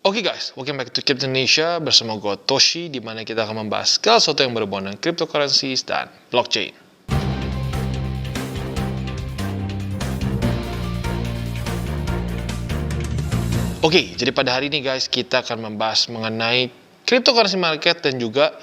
Oke guys, welcome back to Crypto Indonesia bersama gue Toshi, di mana kita akan membahas segala sesuatu yang berhubungan dengan cryptocurrencies dan blockchain. Oke, jadi pada hari ini guys, kita akan membahas mengenai cryptocurrency market dan juga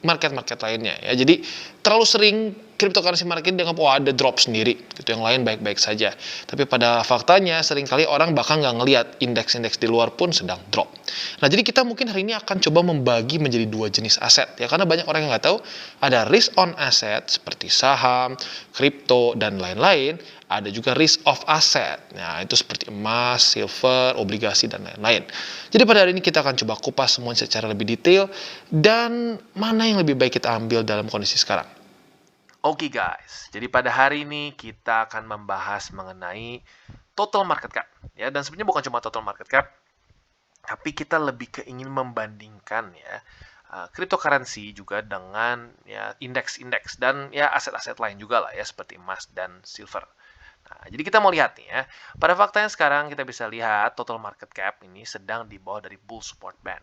market-market lainnya ya. Jadi terlalu sering cryptocurrency market dianggap ada drop sendiri gitu, yang lain baik-baik saja. Tapi pada faktanya seringkali orang bahkan nggak ngelihat indeks-indeks di luar pun sedang drop. Nah, jadi kita mungkin hari ini akan coba membagi menjadi dua jenis aset ya, karena banyak orang yang nggak tahu ada risk on asset seperti saham, kripto dan lain-lain. Ada juga risk of asset. Nah, itu seperti emas, silver, obligasi, dan lain-lain. Jadi pada hari ini kita akan coba kupas semuanya secara lebih detail dan mana yang lebih baik kita ambil dalam kondisi sekarang. Oke guys, jadi pada hari ini kita akan membahas mengenai total market cap. Ya, dan sebenarnya bukan cuma total market cap, tapi kita lebih ingin membandingkan ya cryptocurrency juga dengan ya indeks-indeks dan ya aset-aset lain juga lah ya, seperti emas dan silver. Nah, jadi kita mau lihat nih ya, pada faktanya sekarang kita bisa lihat total market cap ini sedang di bawah dari bull support band.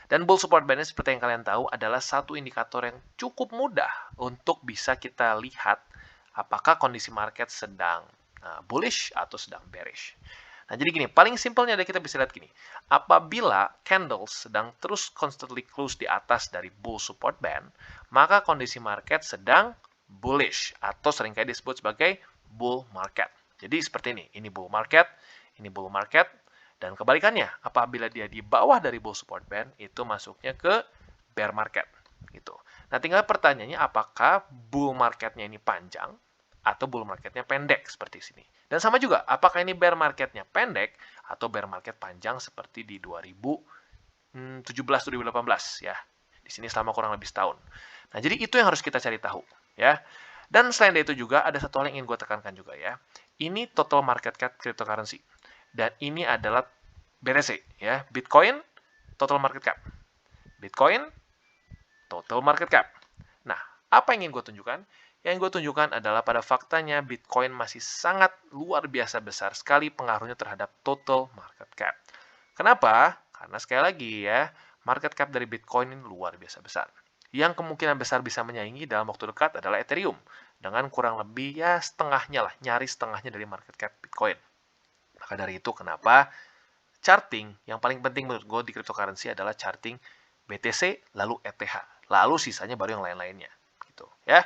Dan bull support band ini seperti yang kalian tahu adalah satu indikator yang cukup mudah untuk bisa kita lihat apakah kondisi market sedang bullish atau sedang bearish. Nah, jadi gini, paling simpelnya ada kita bisa lihat gini. Apabila candles sedang terus constantly close di atas dari bull support band, maka kondisi market sedang bullish atau seringkali disebut sebagai bull market. Jadi seperti ini bull market, ini bull market, dan kebalikannya, apabila dia di bawah dari bull support band, itu masuknya ke bear market. Gitu. Nah, tinggal pertanyaannya apakah bull marketnya ini panjang atau bull marketnya pendek seperti sini. Dan sama juga, apakah ini bear marketnya pendek atau bear market panjang seperti di 2017-2018 ya. Di sini selama kurang lebih setahun. Nah, jadi itu yang harus kita cari tahu ya. Dan selain dari itu juga ada satu hal yang ingin gue tekankan juga ya. Ini total market cap cryptocurrency. Dan ini adalah BTC ya, Bitcoin total market cap. Bitcoin total market cap. Nah, apa yang ingin gue tunjukkan? Yang gue tunjukkan adalah pada faktanya Bitcoin masih sangat luar biasa besar sekali pengaruhnya terhadap total market cap. Kenapa? Karena sekali lagi ya, market cap dari Bitcoin ini luar biasa besar. Yang kemungkinan besar bisa menyaingi dalam waktu dekat adalah Ethereum, dengan kurang lebih ya setengahnya lah, nyaris setengahnya dari market cap Bitcoin. Maka dari itu kenapa charting yang paling penting menurut gue di cryptocurrency adalah charting BTC, lalu ETH, lalu sisanya baru yang lain-lainnya. Gitu ya.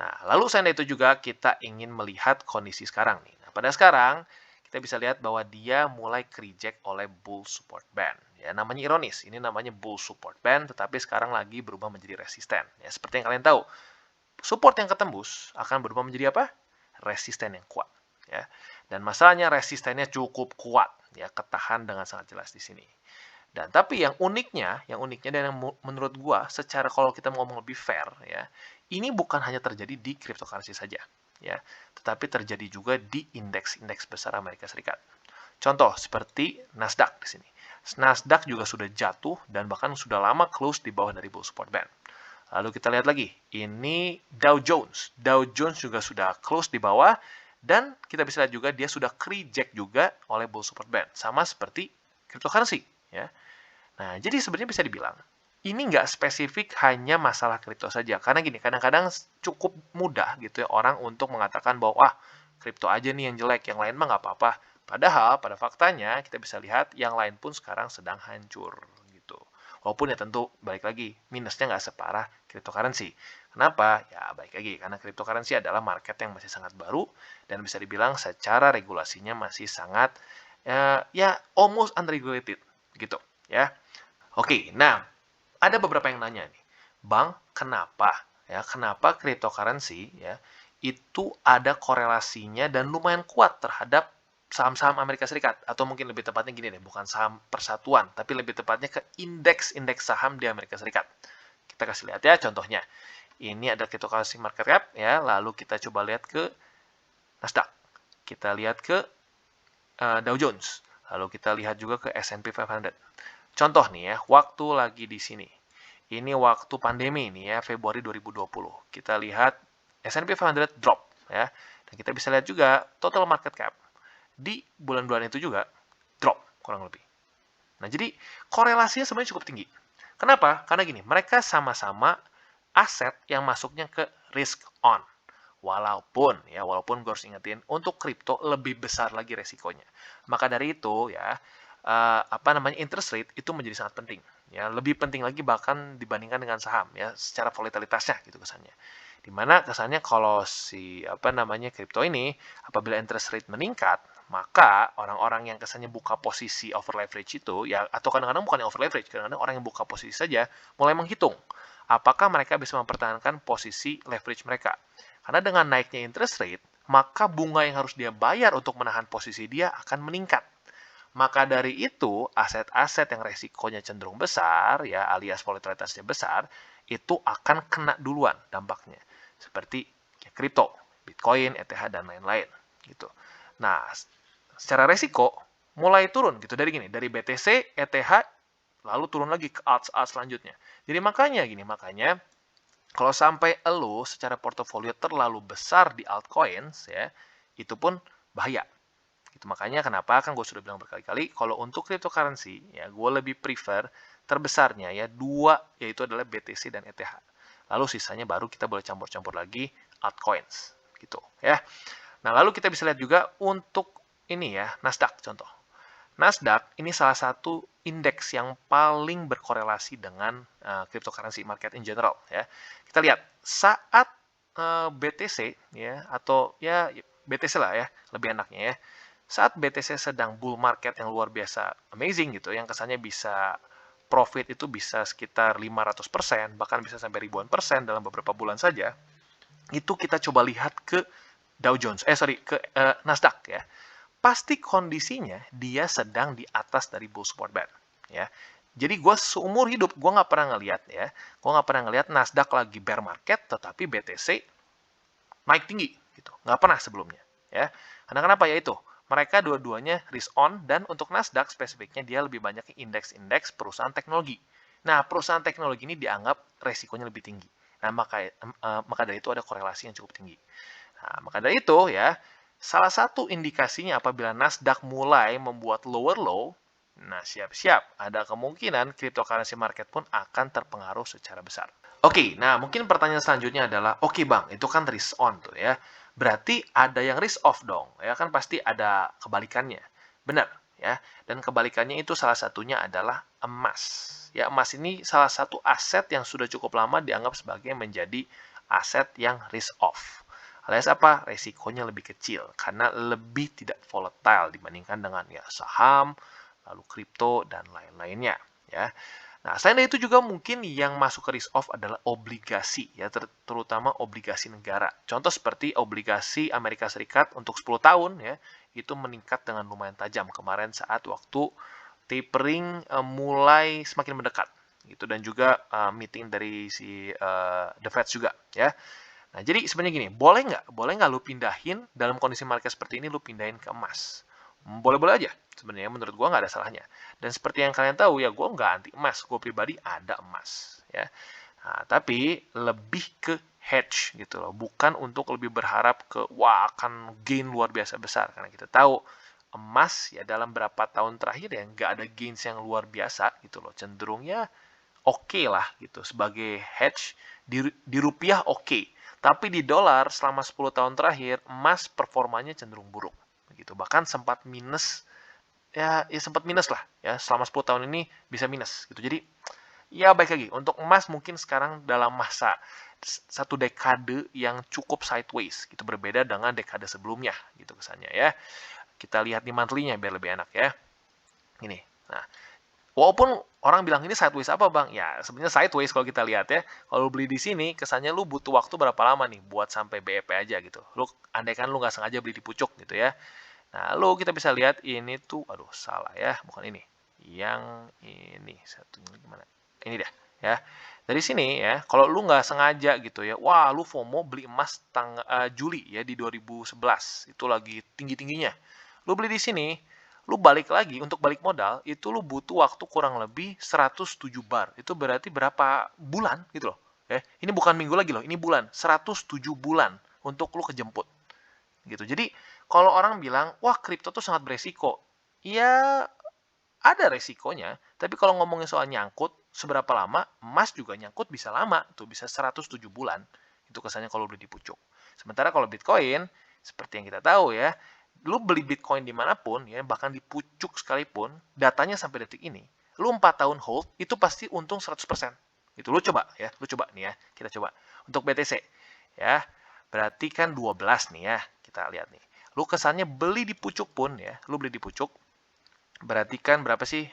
Nah, lalu selain itu juga kita ingin melihat kondisi sekarang nih. Nah, pada sekarang kita bisa lihat bahwa dia mulai reject oleh bull support band. Ya, namanya ironis, ini namanya bull support band, tetapi sekarang lagi berubah menjadi resisten. Ya, seperti yang kalian tahu, support yang ketembus akan berubah menjadi apa? Resisten yang kuat. Ya. Dan masalahnya resistennya cukup kuat, ya, ketahan dengan sangat jelas di sini. Dan tapi yang uniknya dan yang menurut gua secara kalau kita ngomong lebih fair ya, ini bukan hanya terjadi di cryptocurrency saja ya, tetapi terjadi juga di indeks-indeks besar Amerika Serikat. Contoh seperti Nasdaq di sini. Nasdaq juga sudah jatuh dan bahkan sudah lama close di bawah dari bull support band. Lalu kita lihat lagi, ini Dow Jones. Dow Jones juga sudah close di bawah dan kita bisa lihat juga dia sudah reject juga oleh bull support band, sama seperti cryptocurrency ya. Nah, jadi sebenarnya bisa dibilang, ini nggak spesifik hanya masalah kripto saja. Karena gini, kadang-kadang cukup mudah gitu ya orang untuk mengatakan bahwa, wah, kripto aja nih yang jelek, yang lain mah nggak apa-apa. Padahal, pada faktanya, kita bisa lihat yang lain pun sekarang sedang hancur gitu. Walaupun ya tentu, balik lagi, minusnya nggak separah cryptocurrency. Kenapa? Ya, balik lagi, karena cryptocurrency adalah market yang masih sangat baru, dan bisa dibilang secara regulasinya masih sangat, ya almost unregulated gitu ya. Oke, nah ada beberapa yang nanya nih, Bang, kenapa cryptocurrency ya itu ada korelasinya dan lumayan kuat terhadap saham-saham Amerika Serikat, atau mungkin lebih tepatnya gini deh, bukan saham persatuan, tapi lebih tepatnya ke indeks-indeks saham di Amerika Serikat. Kita kasih lihat ya contohnya. Ini ada cryptocurrency market cap ya, lalu kita coba lihat ke Nasdaq. Kita lihat ke Dow Jones. Lalu kita lihat juga ke S&P 500. Contoh nih ya, waktu lagi di sini. Ini waktu pandemi nih ya, Februari 2020. Kita lihat S&P 500 drop ya. Dan kita bisa lihat juga total market cap di bulan-bulan itu juga drop kurang lebih. Nah, jadi korelasinya sebenarnya cukup tinggi. Kenapa? Karena gini, mereka sama-sama aset yang masuknya ke risk on. Walaupun gue harus ingetin, untuk kripto lebih besar lagi resikonya. Maka dari itu ya, interest rate itu menjadi sangat penting. Ya, lebih penting lagi bahkan dibandingkan dengan saham ya, secara volatilitasnya gitu kesannya. Dimana kesannya kalau kripto ini apabila interest rate meningkat, maka orang-orang yang kesannya buka posisi over leverage itu ya, atau kadang-kadang bukan yang over leverage, kadang-kadang orang yang buka posisi saja mulai menghitung apakah mereka bisa mempertahankan posisi leverage mereka. Karena dengan naiknya interest rate, maka bunga yang harus dia bayar untuk menahan posisi dia akan meningkat. Maka dari itu, aset-aset yang resikonya cenderung besar, ya alias volatilitasnya besar, itu akan kena duluan dampaknya. Seperti kripto, Bitcoin, ETH, dan lain-lain. Gitu. Nah, secara resiko, mulai turun gitu dari BTC, ETH, lalu turun lagi ke alt-alt selanjutnya. Jadi makanya kalau sampai elo secara portofolio terlalu besar di altcoins ya, itu pun bahaya. Itu makanya kenapa kan gue sudah bilang berkali-kali, kalau untuk cryptocurrency ya gue lebih prefer terbesarnya ya dua, yaitu adalah BTC dan ETH. Lalu sisanya baru kita boleh campur-campur lagi altcoins gitu ya. Nah, lalu kita bisa lihat juga untuk ini ya, Nasdaq contoh. Nasdaq ini salah satu indeks yang paling berkorelasi dengan cryptocurrency market in general ya. Kita lihat saat BTC ya, atau ya BTC lah ya, lebih enaknya ya. Saat BTC sedang bull market yang luar biasa amazing gitu, yang kesannya bisa profit itu bisa sekitar 500%, bahkan bisa sampai ribuan persen dalam beberapa bulan saja. Itu kita coba lihat ke Nasdaq ya. Pasti kondisinya dia sedang di atas dari bull support band ya. Jadi gue seumur hidup gue nggak pernah ngelihat Nasdaq lagi bear market tetapi BTC naik tinggi gitu, nggak pernah sebelumnya ya. Karena kenapa ya itu? Mereka dua-duanya risk on, dan untuk Nasdaq spesifiknya dia lebih banyak indeks-indeks perusahaan teknologi. Nah, perusahaan teknologi ini dianggap resikonya lebih tinggi. Nah, maka dari itu ada korelasi yang cukup tinggi. Nah, maka dari itu ya, salah satu indikasinya apabila Nasdaq mulai membuat lower low, nah siap-siap ada kemungkinan cryptocurrency market pun akan terpengaruh secara besar. Oke, nah mungkin pertanyaan selanjutnya adalah, oke bang, itu kan risk on tuh ya. Berarti ada yang risk off dong, ya kan pasti ada kebalikannya. Benar, ya. Dan kebalikannya itu salah satunya adalah emas. Ya, emas ini salah satu aset yang sudah cukup lama dianggap sebagai menjadi aset yang risk off. Alias apa? Resikonya lebih kecil karena lebih tidak volatile dibandingkan dengan ya saham, lalu kripto dan lain-lainnya ya. Nah, selain dari itu juga mungkin yang masuk ke risk off adalah obligasi ya, terutama obligasi negara. Contoh seperti obligasi Amerika Serikat untuk 10 tahun ya, itu meningkat dengan lumayan tajam kemarin saat waktu tapering mulai semakin mendekat gitu, dan juga meeting dari si The Fed juga ya. Nah, jadi sebenarnya gini, boleh nggak lu pindahin dalam kondisi market seperti ini, lu pindahin ke emas? Boleh-boleh aja, sebenarnya menurut gua nggak ada salahnya. Dan seperti yang kalian tahu ya, gua nggak anti emas, gua pribadi ada emas, ya. Nah, tapi lebih ke hedge gitu loh, bukan untuk lebih berharap ke wah akan gain luar biasa besar, karena kita tahu emas ya dalam berapa tahun terakhir ya nggak ada gains yang luar biasa gitu loh, cenderung ya oke lah gitu sebagai hedge di rupiah oke. Tapi di dolar selama 10 tahun terakhir emas performanya cenderung buruk gitu. Bahkan sempat minus ya sempat minus lah ya, selama 10 tahun ini bisa minus gitu. Jadi ya baik lagi untuk emas mungkin sekarang dalam masa satu dekade yang cukup sideways gitu, berbeda dengan dekade sebelumnya gitu kesannya ya. Kita lihat di monthly-nya biar lebih enak ya. Ini. Nah, walaupun orang bilang ini sideways apa bang? Ya sebenarnya sideways kalau kita lihat ya. Kalau beli di sini, kesannya lu butuh waktu berapa lama nih buat sampai BEP aja gitu. Lu andaikan lu nggak sengaja beli di pucuk gitu ya. Nah, lalu kita bisa lihat ini tuh, aduh salah ya, bukan ini. Yang ini satunya gimana? Ini dah ya. Dari sini ya, kalau lu nggak sengaja gitu ya, wah lu FOMO beli emas Juli ya di 2011, itu lagi tinggi-tingginya. Lu beli di sini, lu balik lagi untuk balik modal, itu lu butuh waktu kurang lebih 107 bar. Itu berarti berapa bulan gitu loh. Ya, ini bukan minggu lagi loh, ini bulan. 107 bulan untuk lu kejemput. Gitu. Jadi, kalau orang bilang, wah kripto tuh sangat beresiko. Ya, ada resikonya, tapi kalau ngomongin soal nyangkut, seberapa lama, emas juga nyangkut bisa lama, tuh bisa 107 bulan. Itu kesannya kalau beli di pucuk. Sementara kalau Bitcoin, seperti yang kita tahu ya, lu beli Bitcoin dimanapun, ya bahkan di pucuk sekalipun, datanya sampai detik ini, lu 4 tahun hold, itu pasti untung 100%. Itu lu coba ya, lu coba nih ya, kita coba. Untuk BTC, ya, berarti kan 12 nih ya, kita lihat nih. Lu kesannya beli di pucuk pun ya, lu beli di pucuk, berarti kan berapa sih?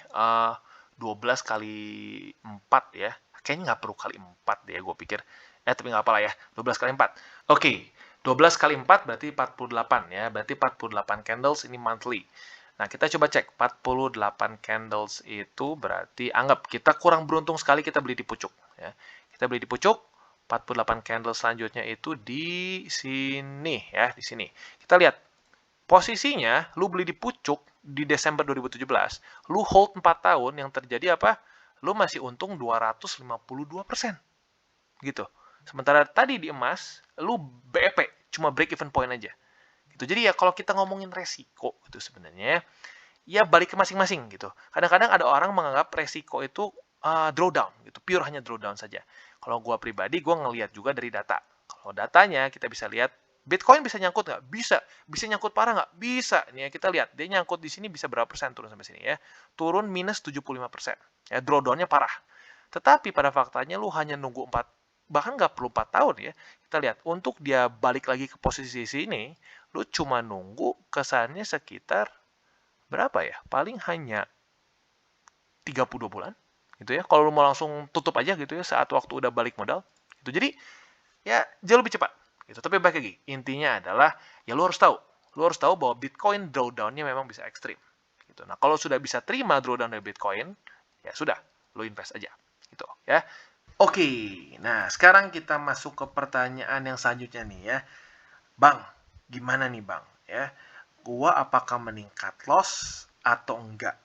12 kali 4 ya. Kayaknya nggak perlu kali 4 deh, gue pikir. Tapi nggak apa lah ya. 12 kali 4. Oke, 12 kali 4 berarti 48 ya. Berarti 48 candles ini monthly. Nah, kita coba cek. 48 candles itu berarti, anggap kita kurang beruntung sekali kita beli di pucuk. Ya. Kita beli di pucuk, 48 candles selanjutnya itu di sini ya, di sini. Kita lihat. Posisinya, lu beli di pucuk di Desember 2017, lu hold 4 tahun, yang terjadi apa? Lu masih untung 252%. Gitu. Sementara tadi di emas, lu BEP, cuma break even point aja. Gitu. Jadi ya kalau kita ngomongin resiko gitu sebenarnya, ya balik ke masing-masing gitu. Kadang-kadang ada orang menganggap resiko itu drawdown gitu, pure hanya drawdown saja. Kalau gua pribadi, gua ngelihat juga dari data. Kalau datanya kita bisa lihat Bitcoin bisa nyangkut nggak? Bisa. Bisa nyangkut parah nggak? Bisa. Nih ya, kita lihat. Dia nyangkut di sini bisa berapa persen turun sampai sini ya. Turun minus 75%. Ya, drawdown-nya parah. Tetapi pada faktanya lu hanya nunggu 4, bahkan nggak perlu 4 tahun ya. Kita lihat, untuk dia balik lagi ke posisi sini, lu cuma nunggu kesannya sekitar berapa ya? Paling hanya 32 bulan gitu ya. Kalau lu mau langsung tutup aja gitu ya saat waktu udah balik modal gitu. Jadi ya jauh lebih cepat gitu. Tapi balik lagi, intinya adalah ya lu harus tahu. Lu harus tahu bahwa Bitcoin drawdown-nya memang bisa ekstrim gitu. Nah, kalau sudah bisa terima drawdown dari Bitcoin, ya sudah, lu invest aja gitu ya. Oke, nah sekarang kita masuk ke pertanyaan yang selanjutnya nih ya. Bang, gimana nih Bang ya? Gua apakah meningkat loss atau enggak?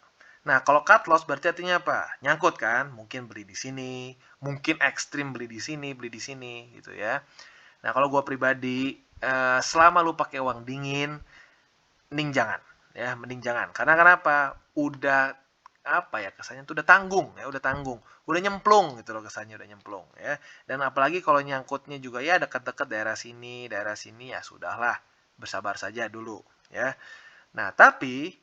Nah, kalau cut loss berarti artinya apa? Nyangkut kan? Mungkin beli di sini, mungkin ekstrim beli di sini gitu ya. Nah, kalau gue pribadi, selama lu pakai uang dingin, mending jangan, ya, mending jangan. Karena kenapa? Udah apa ya, kesannya tuh udah tanggung ya, udah nyemplung gitu loh, kesannya udah nyemplung ya. Dan apalagi kalau nyangkutnya juga ya dekat-dekat daerah sini ya sudahlah, bersabar saja dulu ya. Nah, tapi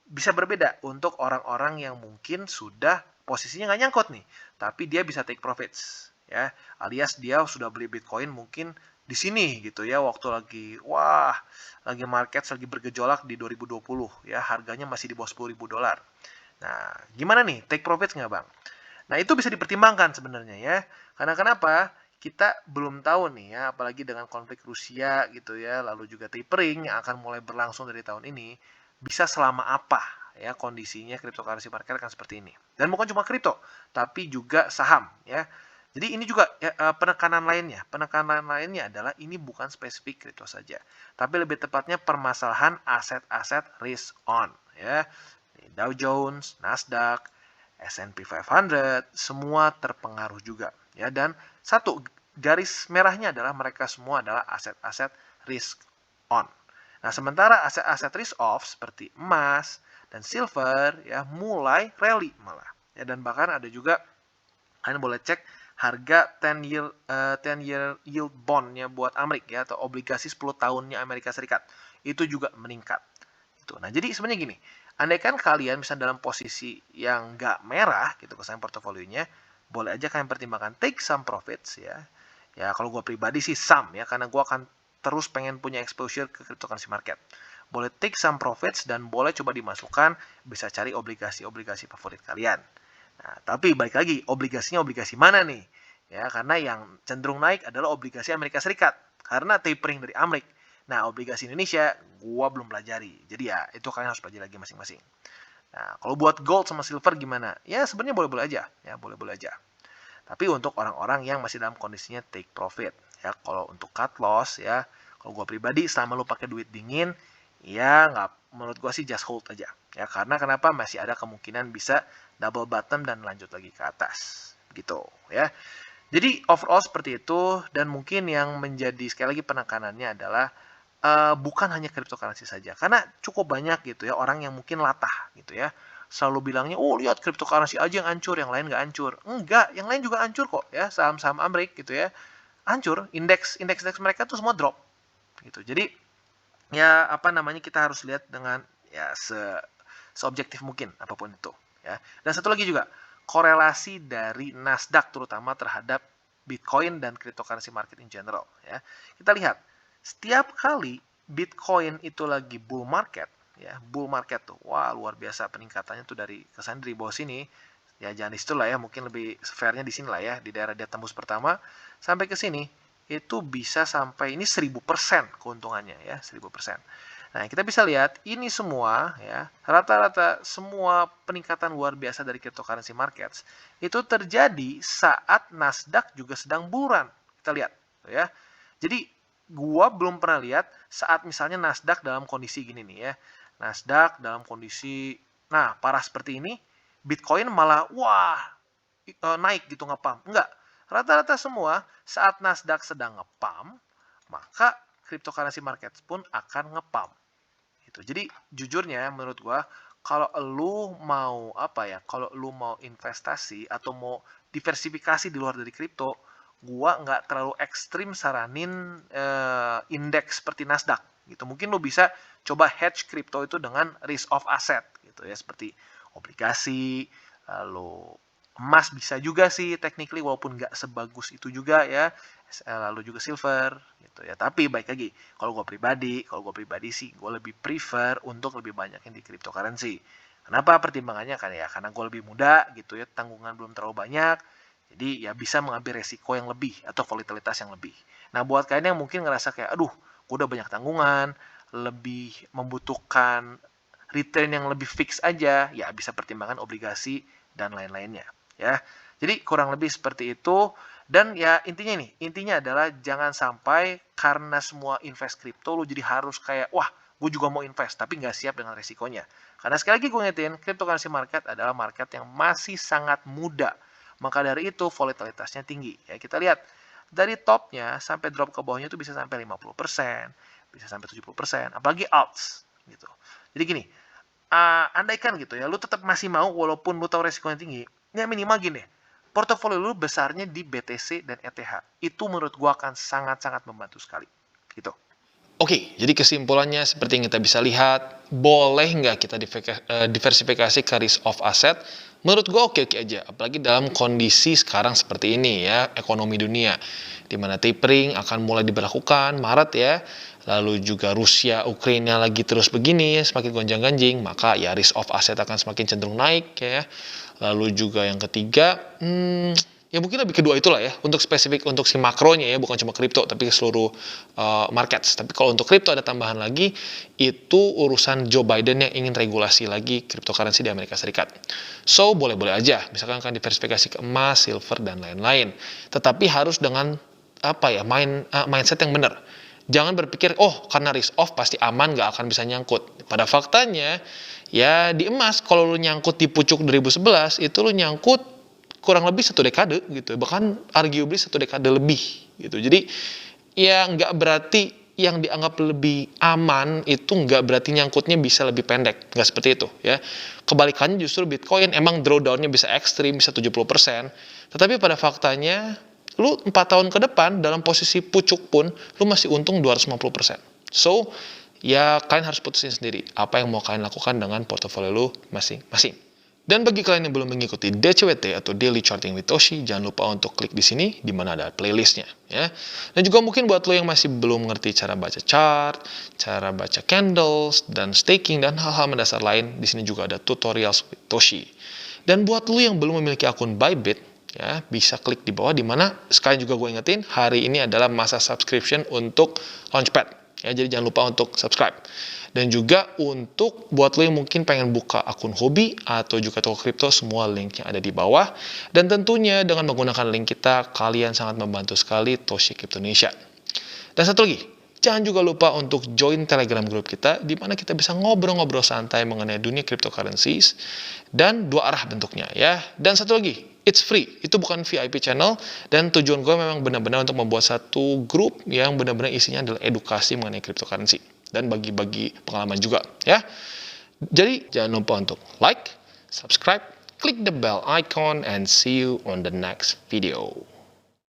bisa berbeda untuk orang-orang yang mungkin sudah posisinya nggak nyangkut nih, tapi dia bisa take profits ya, alias dia sudah beli Bitcoin mungkin di sini gitu ya, waktu lagi market lagi bergejolak di 2020 ya, harganya masih di bawah $10.000. Nah, gimana nih, take profits nggak Bang? Nah, itu bisa dipertimbangkan sebenarnya ya, karena kenapa? Kita belum tahu nih ya, apalagi dengan konflik Rusia gitu ya, lalu juga tapering yang akan mulai berlangsung dari tahun ini, bisa selama apa ya kondisinya cryptocurrency market akan seperti ini. Dan bukan cuma kripto, tapi juga saham ya. Jadi ini juga ya, penekanan lainnya adalah ini bukan spesifik kripto saja, tapi lebih tepatnya permasalahan aset-aset risk on ya. Dow Jones, Nasdaq, S&P 500 semua terpengaruh juga ya, dan satu garis merahnya adalah mereka semua adalah aset-aset risk on. Nah, sementara aset-aset risk off seperti emas dan silver ya mulai rally malah. Ya, dan bahkan ada juga kalian boleh cek harga 10 year yield bond-nya buat Amerika ya, atau obligasi 10 tahunnya Amerika Serikat. Itu juga meningkat. Nah, jadi sebenarnya gini, andaikan kalian misalnya dalam posisi yang nggak merah gitu kesan portofolionya, boleh aja kalian pertimbangkan take some profits ya. Ya kalau gue pribadi sih some ya, karena gue akan terus pengen punya exposure ke cryptocurrency market. Boleh take some profits dan boleh coba dimasukkan, bisa cari obligasi-obligasi favorit kalian. Nah, tapi balik lagi, obligasinya obligasi mana nih? Ya, karena yang cenderung naik adalah obligasi Amerika Serikat karena tapering dari Amerika. Nah, obligasi Indonesia gua belum pelajari. Jadi ya itu kalian harus pelajari lagi masing-masing. Nah, kalau buat gold sama silver gimana? Ya sebenarnya boleh-boleh aja, ya boleh-boleh aja. Tapi untuk orang-orang yang masih dalam kondisinya take profit, ya kalau untuk cut loss ya, kalau gua pribadi selama lu pakai duit dingin, ya nggak, menurut gua sih just hold aja. Ya karena kenapa masih ada kemungkinan bisa double bottom dan lanjut lagi ke atas, gitu ya. Jadi overall seperti itu, dan mungkin yang menjadi sekali lagi penekanannya adalah bukan hanya cryptocurrency saja, karena cukup banyak gitu ya orang yang mungkin latah gitu ya, selalu bilangnya, oh lihat cryptocurrency aja yang hancur, yang lain nggak hancur. Enggak, yang lain juga hancur kok ya, saham-saham Amrik gitu ya, hancur, indeks mereka tuh semua drop gitu. Jadi ya apa namanya, kita harus lihat dengan ya seobjektif mungkin apapun itu ya. Dan satu lagi juga, korelasi dari Nasdaq terutama terhadap Bitcoin dan cryptocurrency market in general ya. Kita lihat setiap kali Bitcoin itu lagi bull market ya, bull market tuh wah luar biasa peningkatannya tuh, dari kesan dari bawah sini ya, jangan di situ lah ya, mungkin lebih fairnya di sini lah ya, di daerah dia tembus pertama sampai ke sini itu bisa sampai ini 1000% keuntungannya ya, 1000%. Nah, kita bisa lihat ini semua ya, rata-rata semua peningkatan luar biasa dari cryptocurrency markets itu terjadi saat Nasdaq juga sedang bulan. Kita lihat ya. Jadi gua belum pernah lihat saat misalnya Nasdaq dalam kondisi gini nih ya. Nasdaq dalam kondisi parah seperti ini, Bitcoin malah wah naik gitu, ngepump. Enggak. Rata-rata semua saat Nasdaq sedang ngepump, maka cryptocurrency markets pun akan ngepump. Gitu. Jadi jujurnya menurut gua, kalau lu mau kalau lu mau investasi atau mau diversifikasi di luar dari kripto, gua nggak terlalu ekstrim saranin indeks seperti Nasdaq gitu. Mungkin lu bisa coba hedge kripto itu dengan risk of asset gitu ya, seperti obligasi, lalu emas bisa juga sih technically, walaupun nggak sebagus itu juga ya, lalu juga silver gitu ya. Tapi baik lagi, kalau gue pribadi sih gue lebih prefer untuk lebih banyakin di cryptocurrency. Kenapa? Pertimbangannya kan ya karena gue lebih muda gitu ya, tanggungan belum terlalu banyak, jadi ya bisa mengambil resiko yang lebih atau volatilitas yang lebih. Nah, buat kalian yang mungkin ngerasa kayak aduh gue udah banyak tanggungan, lebih membutuhkan return yang lebih fix aja, ya bisa pertimbangkan obligasi dan lain-lainnya ya. Jadi kurang lebih seperti itu. Dan ya intinya adalah jangan sampai karena semua invest kripto lu jadi harus kayak wah gue juga mau invest tapi nggak siap dengan resikonya. Karena sekali lagi gue ngingetin, cryptocurrency market adalah market yang masih sangat muda. Maka dari itu volatilitasnya tinggi. Ya, kita lihat dari topnya sampai drop ke bawahnya itu bisa sampai 50%, bisa sampai 70%, apalagi alts gitu. Jadi gini, andaikan gitu ya, lu tetap masih mau walaupun lu tahu resikonya tinggi, ya minimal gini, portofolio lu besarnya di BTC dan ETH. Itu menurut gua akan sangat-sangat membantu sekali. Gitu. Oke, jadi kesimpulannya seperti yang kita bisa lihat, boleh nggak kita diversifikasi ke risk of asset? Menurut gue oke-oke aja, apalagi dalam kondisi sekarang seperti ini ya, ekonomi dunia, di mana tapering akan mulai diberlakukan Maret ya, lalu juga Rusia, Ukraina lagi terus begini, semakin gonjang-ganjing, maka ya risk of asset akan semakin cenderung naik ya. Lalu juga yang ketiga, ya mungkin lebih kedua itulah ya, untuk spesifik untuk si makronya ya, bukan cuma kripto tapi ke seluruh markets. Tapi kalau untuk kripto ada tambahan lagi, itu urusan Joe Biden yang ingin regulasi lagi cryptocurrency di Amerika Serikat. So boleh-boleh aja, misalkan akan diversifikasi ke emas, silver dan lain-lain. Tetapi harus dengan mindset yang benar. Jangan berpikir karena risk off pasti aman, nggak akan bisa nyangkut. Pada faktanya ya di emas kalau lu nyangkut di pucuk 2011 itu lu nyangkut kurang lebih 1 dekade gitu, bahkan arguably 1 dekade lebih gitu. Jadi ya nggak berarti yang dianggap lebih aman itu nggak berarti nyangkutnya bisa lebih pendek, nggak seperti itu ya. Kebalikannya justru Bitcoin emang drawdown-nya bisa ekstrim, bisa 70%, tetapi pada faktanya lu 4 tahun ke depan dalam posisi pucuk pun lu masih untung 250%. So ya kalian harus putusin sendiri apa yang mau kalian lakukan dengan portofolio lu masing-masing. Dan bagi kalian yang belum mengikuti DCWT atau Daily Charting with Toshi, jangan lupa untuk klik di sini di mana ada playlistnya ya. Dan juga mungkin buat lo yang masih belum mengerti cara baca chart, cara baca candles dan staking dan hal-hal mendasar lain, di sini juga ada tutorials with Toshi. Dan buat lo yang belum memiliki akun Bybit ya, bisa klik di bawah di mana sekalian juga gue ingetin hari ini adalah masa subscription untuk Launchpad. Ya, jadi jangan lupa untuk subscribe. Dan juga untuk buat lo yang mungkin pengen buka akun hobi atau juga toko kripto, semua linknya ada di bawah. Dan tentunya dengan menggunakan link kita, kalian sangat membantu sekali Toshi Crypto Indonesia. Dan satu lagi, jangan juga lupa untuk join Telegram group kita, di mana kita bisa ngobrol-ngobrol santai mengenai dunia cryptocurrencies, dan 2 arah bentuknya ya. Dan satu lagi, it's free, itu bukan VIP channel, dan tujuan gue memang benar-benar untuk membuat satu grup yang benar-benar isinya adalah edukasi mengenai cryptocurrency dan bagi-bagi pengalaman juga ya. Jadi jangan lupa untuk like, subscribe, click the bell icon, and see you on the next video.